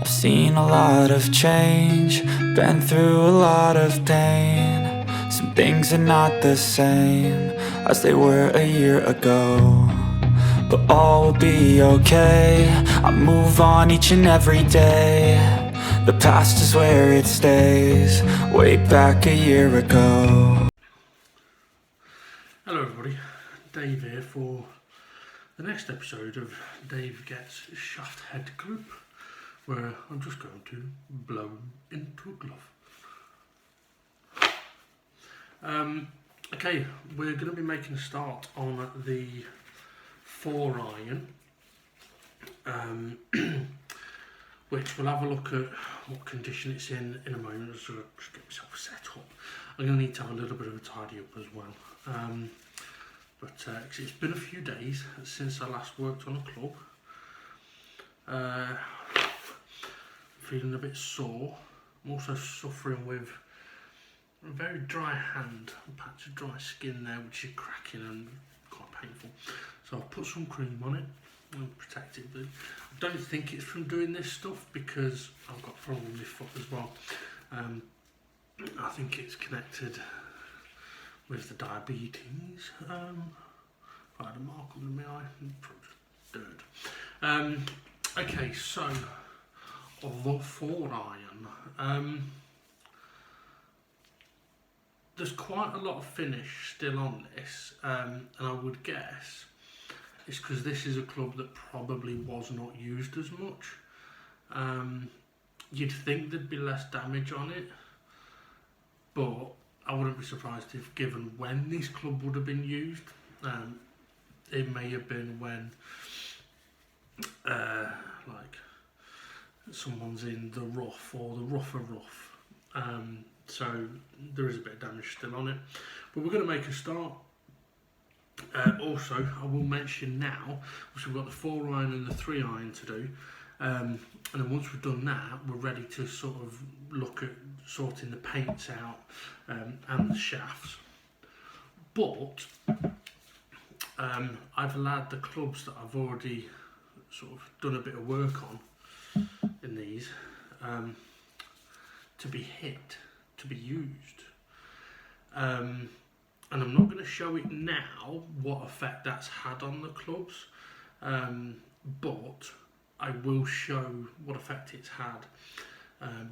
I've seen a lot of change, been through a lot of pain. Some things are not the same as they were a year ago, but all will be okay. I move on each and every day. The past is where it stays, way back a year ago. Hello everybody, Dave here for the next episode of Dave Gets Shaftheadgrip, where I'm just going to blow into a glove. Okay, we're going to be making a start on the 4-iron, which we'll have a look at what condition it's in a moment, so I'll just get myself set up. I'm going to need to have a little bit of a tidy up as well. But it's been a few days since I last worked on a club. Feeling a bit sore. I'm also suffering with a very dry hand, a patch of dry skin there which is cracking and quite painful. So I've put some cream on it and protect it, but I don't think it's from doing this stuff because I've got a problem with my foot as well. I think it's connected with the diabetes. I had a mark under my eye, dirt. Okay, so the 4-iron. There's quite a lot of finish still on this, and I would guess it's because this is a club that probably was not used as much. You'd think there'd be less damage on it, but I wouldn't be surprised if, given when this club would have been used, it may have been when like someone's in the rough or the rougher rough. So there is a bit of damage still on it, but we're going to make a start. Also, I will mention now, so we've got the 4-iron and the 3-iron to do, and then once we've done that, we're ready to sort of look at sorting the paints out and the shafts. But I've allowed the clubs that I've already sort of done a bit of work on in these to be hit, to be used. And I'm not going to show it now what effect that's had on the clubs, but I will show what effect it's had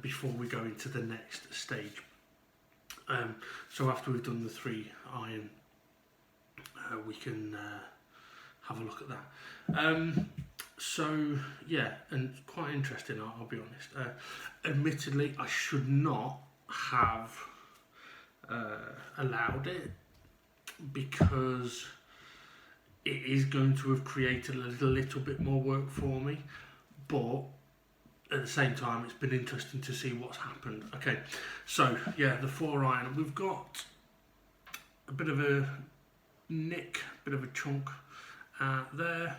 before we go into the next stage. So after we've done the 3-iron, we can have a look at that. So yeah, and quite interesting, I'll be honest. Admittedly, I should not have allowed it, because it is going to have created a little bit more work for me, but at the same time it's been interesting to see what's happened. Okay, so yeah, the 4-iron, we've got a bit of a nick, bit of a chunk there,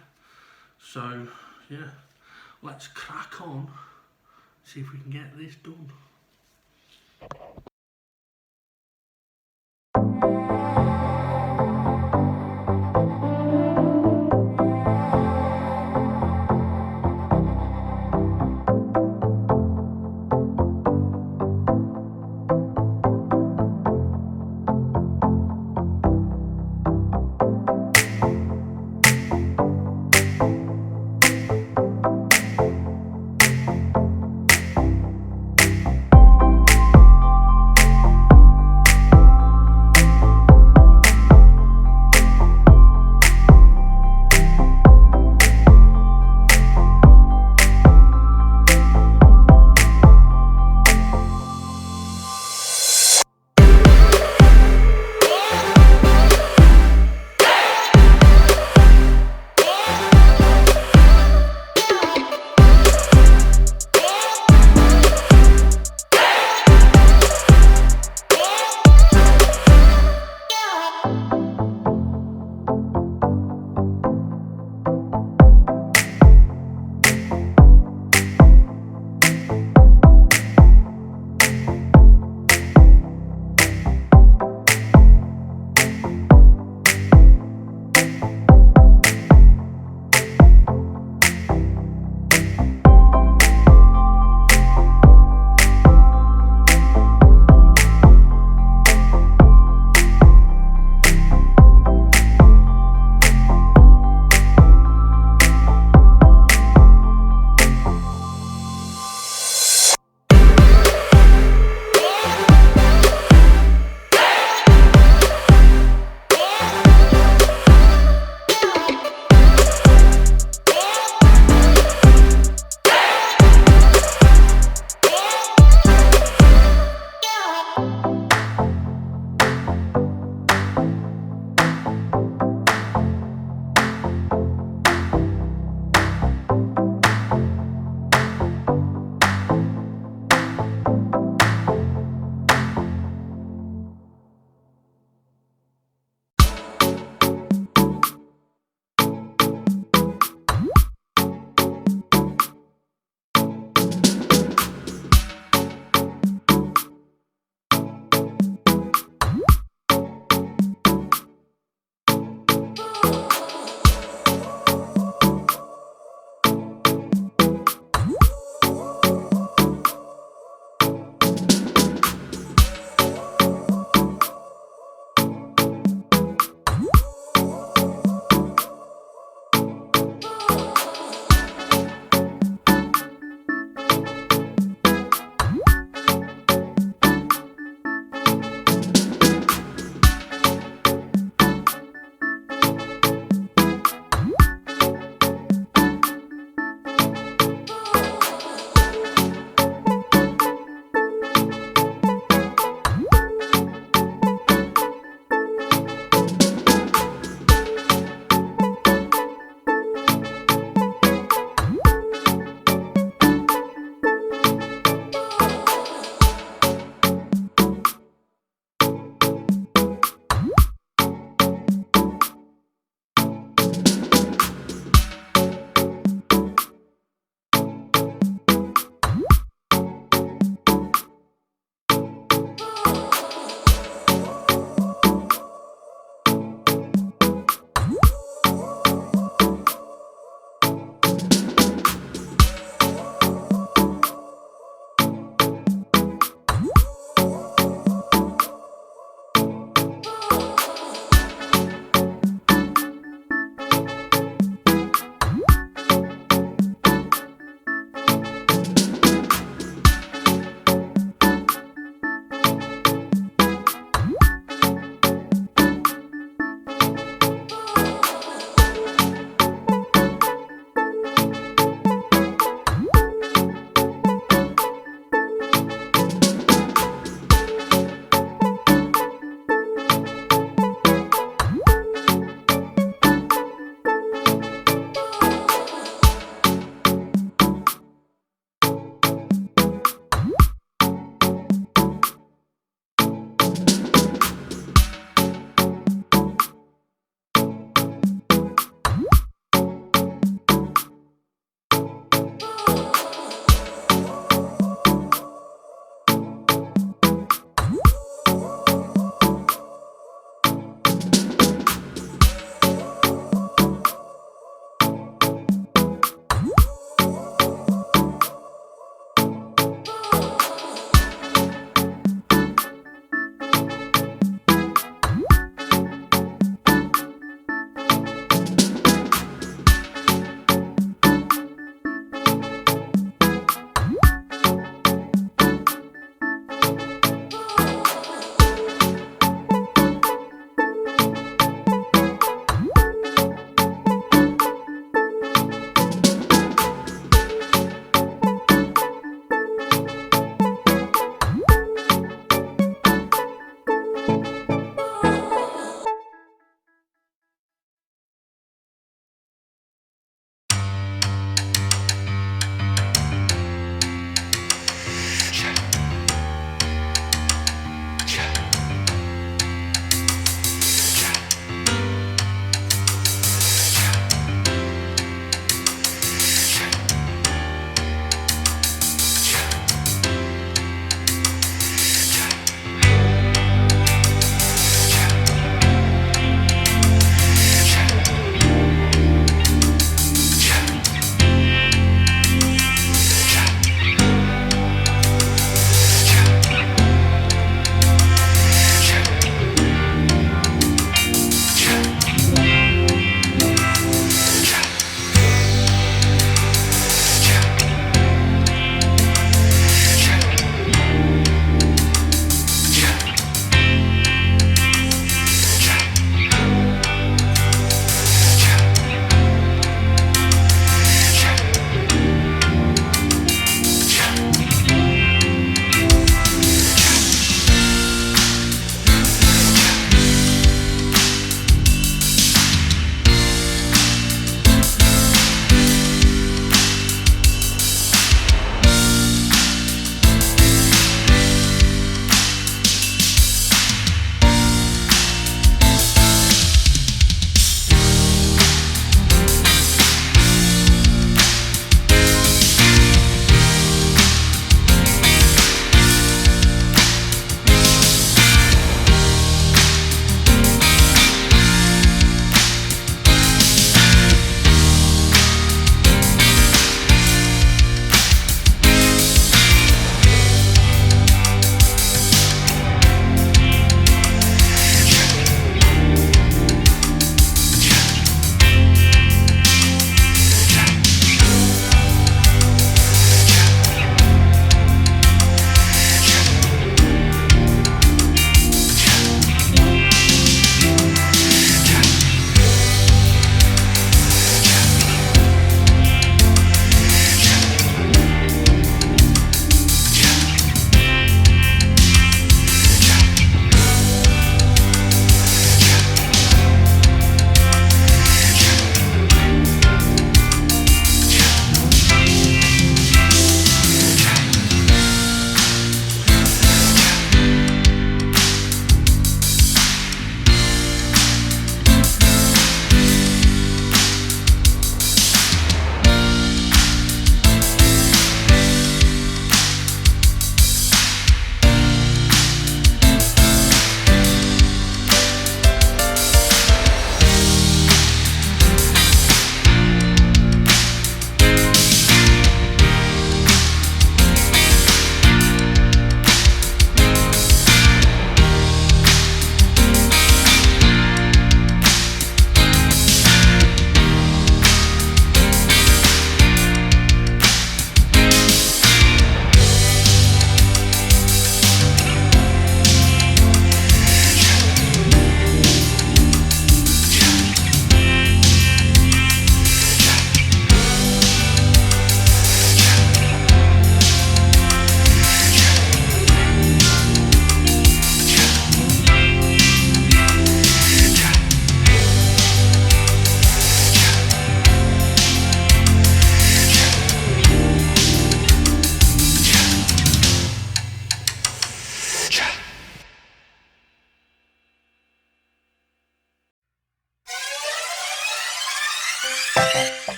so yeah, let's crack on, see if we can get this done.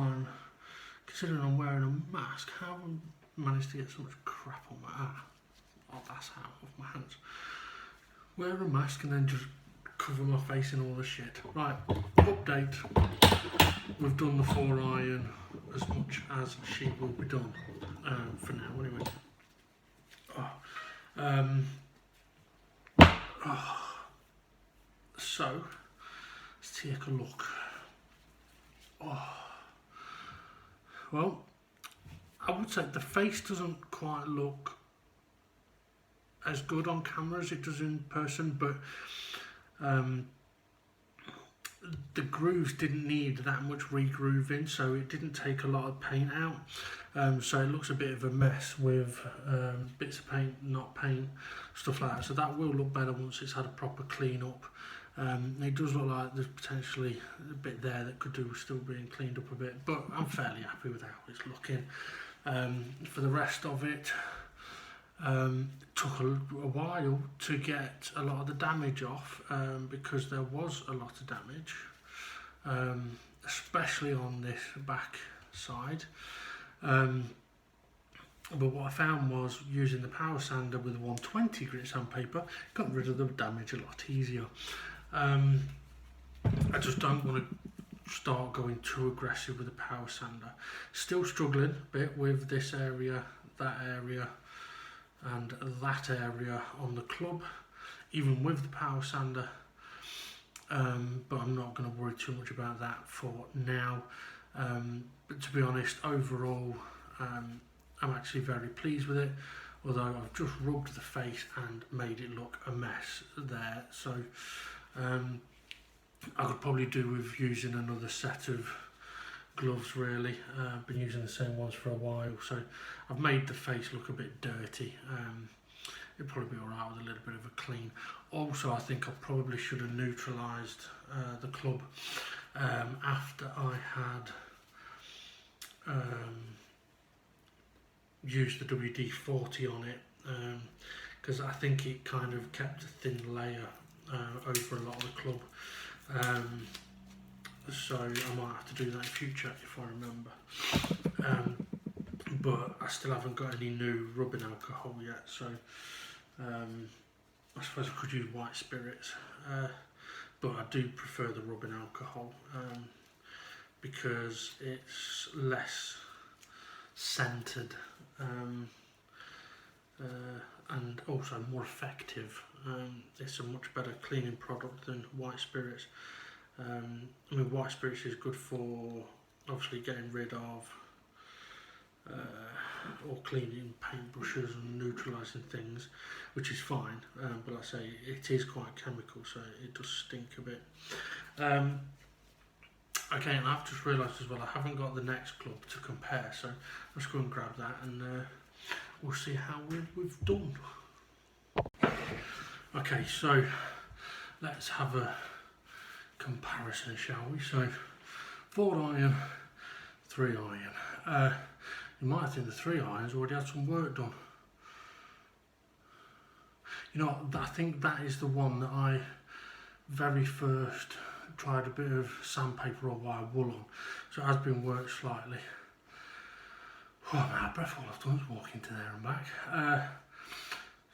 time, considering I'm wearing a mask, how have I managed to get so much crap on my that's how, off my hands. Wear a mask and then just cover my face in all the shit. Right, update. We've done the 4-iron as much as she will be done, for now anyway. So, let's take a look. Well, I would say the face doesn't quite look as good on camera as it does in person, but the grooves didn't need that much re-grooving, so it didn't take a lot of paint out. So it looks a bit of a mess with bits of paint, not paint, stuff like that. So that will look better once it's had a proper clean up. It does look like there's potentially a bit there that could do with still being cleaned up a bit, but I'm fairly happy with how it's looking. For the rest of it, took a while to get a lot of the damage off, because there was a lot of damage, especially on this back side. But what I found was using the power sander with 120 grit sandpaper got rid of the damage a lot easier. I just don't want to start going too aggressive with the power sander. Still struggling a bit with this area, that area and that area on the club, even with the power sander, but I'm not going to worry too much about that for now. But to be honest, overall, I'm actually very pleased with it, although I've just rubbed the face and made it look a mess there. So I could probably do with using another set of gloves really. I've been using the same ones for a while, so I've made the face look a bit dirty. It'd probably be alright with a little bit of a clean. Also, I think I probably should have neutralised the club after I had used the WD-40 on it, because I think it kind of kept a thin layer over a lot of the club. So I might have to do that in future if I remember. But I still haven't got any new rubbing alcohol yet, so I suppose I could use white spirits, but I do prefer the rubbing alcohol because it's less scented and also more effective. It's a much better cleaning product than white spirits. I mean, white spirits is good for obviously getting rid of or cleaning paintbrushes and neutralising things, which is fine, but like I say, it is quite chemical, so it does stink a bit. Okay, and I've just realised as well I haven't got the next club to compare, so let's go and grab that and we'll see how we've done. Okay, so let's have a comparison, shall we? So 4-iron, 3-iron. You might think the 3-iron's already had some work done. You know, I think that is the one that I very first tried a bit of sandpaper or wire wool on, so it has been worked slightly. Oh, I'm out of breath. All I've done is walk into there and back.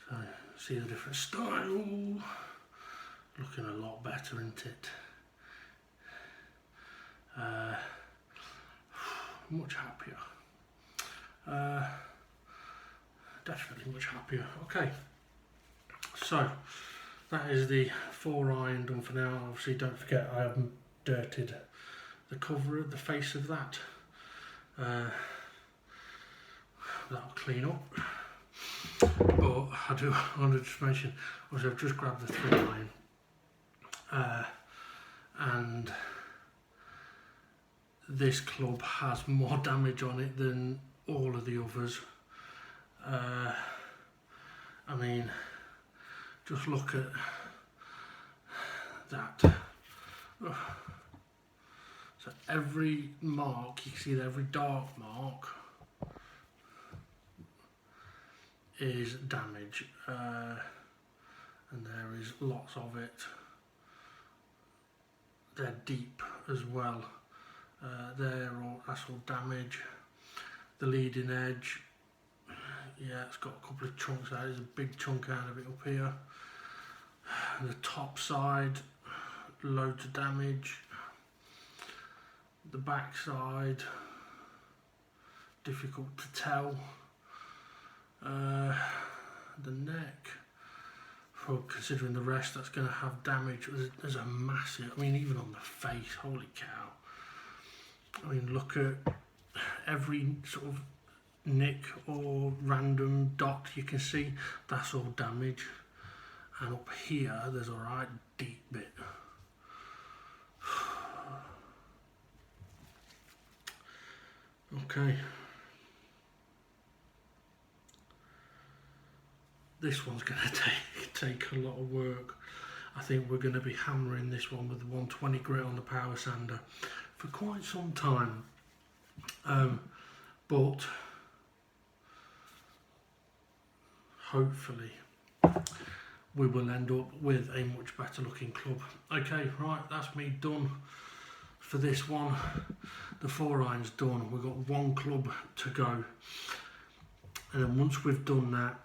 So see the different style, looking a lot better, isn't it? Much happier. Definitely much happier. Okay, so that is the 4-iron done for now. Obviously, don't forget I haven't dirtied the cover of the face of that. That'll clean up. But I do want to just mention, obviously I've just grabbed the 3-iron and this club has more damage on it than all of the others. I mean, just look at that. So every mark, you can see that every dark mark is damage, and there is lots of it. They're deep as well, there, that's all damage. The leading edge, yeah, it's got a couple of chunks out. There's a big chunk out of it up here. The top side, loads of damage. The back side, difficult to tell. The neck, well, considering the rest, that's going to have damage. There's a massive, I mean, even on the face, holy cow. I mean, look at every sort of nick or random dot you can see, that's all damage. And up here, there's a right deep bit. Okay. This one's going to take a lot of work. I think we're going to be hammering this one with the 120 grit on the power sander for quite some time. But hopefully we will end up with a much better looking club. Okay, right, that's me done for this one. The 4-iron's done. We've got one club to go. And then once we've done that,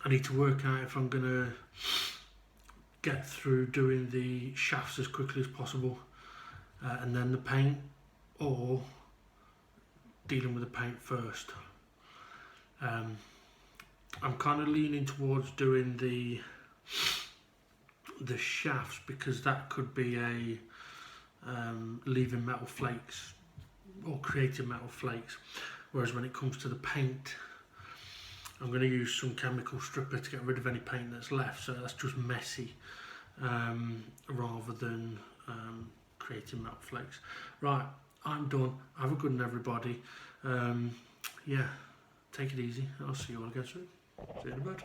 I need to work out if I'm going to get through doing the shafts as quickly as possible and then the paint, or dealing with the paint first. I'm kind of leaning towards doing the shafts, because that could be a leaving metal flakes or creating metal flakes, whereas when it comes to the paint, I'm going to use some chemical stripper to get rid of any paint that's left, so that's just messy rather than creating metal flakes. Right, I'm done. Have a good one, everybody. Yeah, take it easy. I'll see you all again soon. See you in a bit.